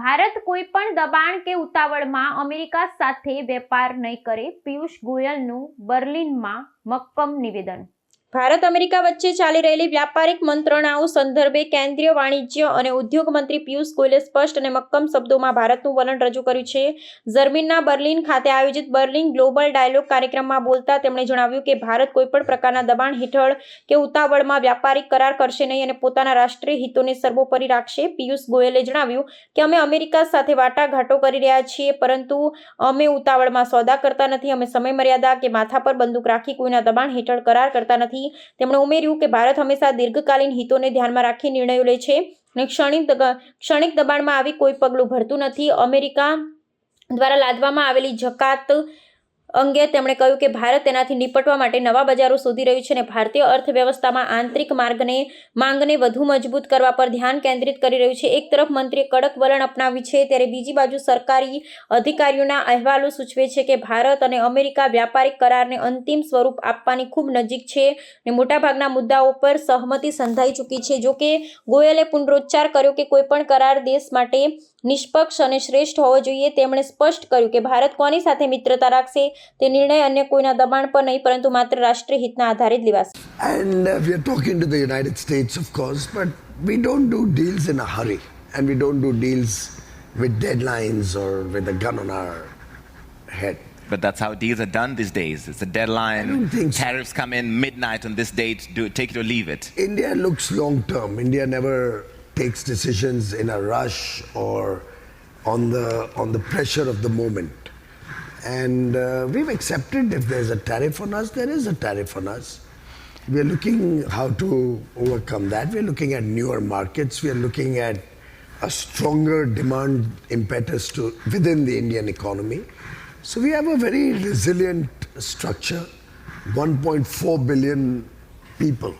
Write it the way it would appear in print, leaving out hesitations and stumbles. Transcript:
ભારત કોઈ પણ દબાણ કે ઉતાવળમાં અમેરિકા સાથે વેપાર નહીં કરે, પિયુષ ગોયલનું બર્લિનમાં મક્કમ નિવેદન. ભારત અમેરિકા વચ્ચે ચાલી રહેલી વ્યાપારિક મંત્રણાઓ સંદર્ભે કેન્દ્રીય વાણિજ્ય અને ઉદ્યોગ મંત્રી પિયુષ ગોયલે સ્પષ્ટ અને મક્કમ શબ્દોમાં ભારતનું વલણ રજૂ કર્યું છે. જર્મનીના બર્લિન ખાતે આયોજિત બર્લિન ગ્લોબલ ડાયલોગ કાર્યક્રમમાં બોલતા તેમણે જણાવ્યું કે ભારત કોઈપણ પ્રકારના દબાણ હેઠળ કે ઉતાવળમાં વ્યાપારિક કરાર કરશે નહીં અને પોતાના રાષ્ટ્રીય હિતોને સર્વોપરી રાખશે. પિયુષ ગોયલે જણાવ્યું કે અમે અમેરિકા સાથે વાટાઘાટો કરી રહ્યા છીએ, પરંતુ અમે ઉતાવળમાં સોદા કરતા નથી. અમે સમયમર્યાદા કે માથા પર બંદૂક રાખી કોઈના દબાણ હેઠળ કરાર કરતા નથી. તેમણે ઉમેર્યું કે ભારત હંમેશા દીર્ઘકાલીન હિતોને ધ્યાનમાં રાખી નિર્ણયો લે છે અને ક્ષણિક દબાણમાં આવી કોઈ પગલું ભરતું નથી. અમેરિકા દ્વારા લાદવામાં આવેલી જકાત અંગે તેમણે કહ્યું કે ભારત તેનાથી નિપટવા માટે નવા બજારો શોધી રહ્યું છે અને ભારતીય અર્થવ્યવસ્થામાં આંતરિક માંગને વધુ મજબૂત કરવા પર ધ્યાન કેન્દ્રિત કરી રહ્યું છે. એક તરફ મંત્રીએ કડક વલણ અપનાવ્યું છે, ત્યારે બીજી બાજુ સરકારી અધિકારીઓના અહેવાલો સૂચવે છે કે ભારત અને અમેરિકા વ્યાપારિક કરારને અંતિમ સ્વરૂપ આપવાની ખૂબ નજીક છે અને મોટાભાગના મુદ્દાઓ પર સહમતિ સંધાઈ ચૂકી છે. જોકે ગોયલે પુનરોચ્ચાર કર્યો કે કોઈપણ કરાર દેશ માટે નિષ્પક્ષ અને શ્રેષ્ઠ હોવો જોઈએ. તેમણે સ્પષ્ટ કર્યું કે ભારત કોની સાથે મિત્રતા રાખશે તે નિર્ણય અન્ય કોઈના દબાણ પર નહીં, પરંતુ માત્ર રાષ્ટ્રીય હિતના આધારે જ લેવાશે. And we are talking to the United States, of course, but we don't do deals in a hurry, and we don't do deals with deadlines or with a gun on our head. But that's how deals are done these days. It's a deadline. I don't think so. Tariffs come in midnight on this date. Take it or leave it. India looks long term. India never takes decisions in a rush or on the pressure of the moment. And we've accepted if there's a tariff on us, there is a tariff on us. We are looking how to overcome that. We are looking at newer markets. We are looking at a stronger demand impetus within the Indian economy. So we have a very resilient structure, 1.4 billion people.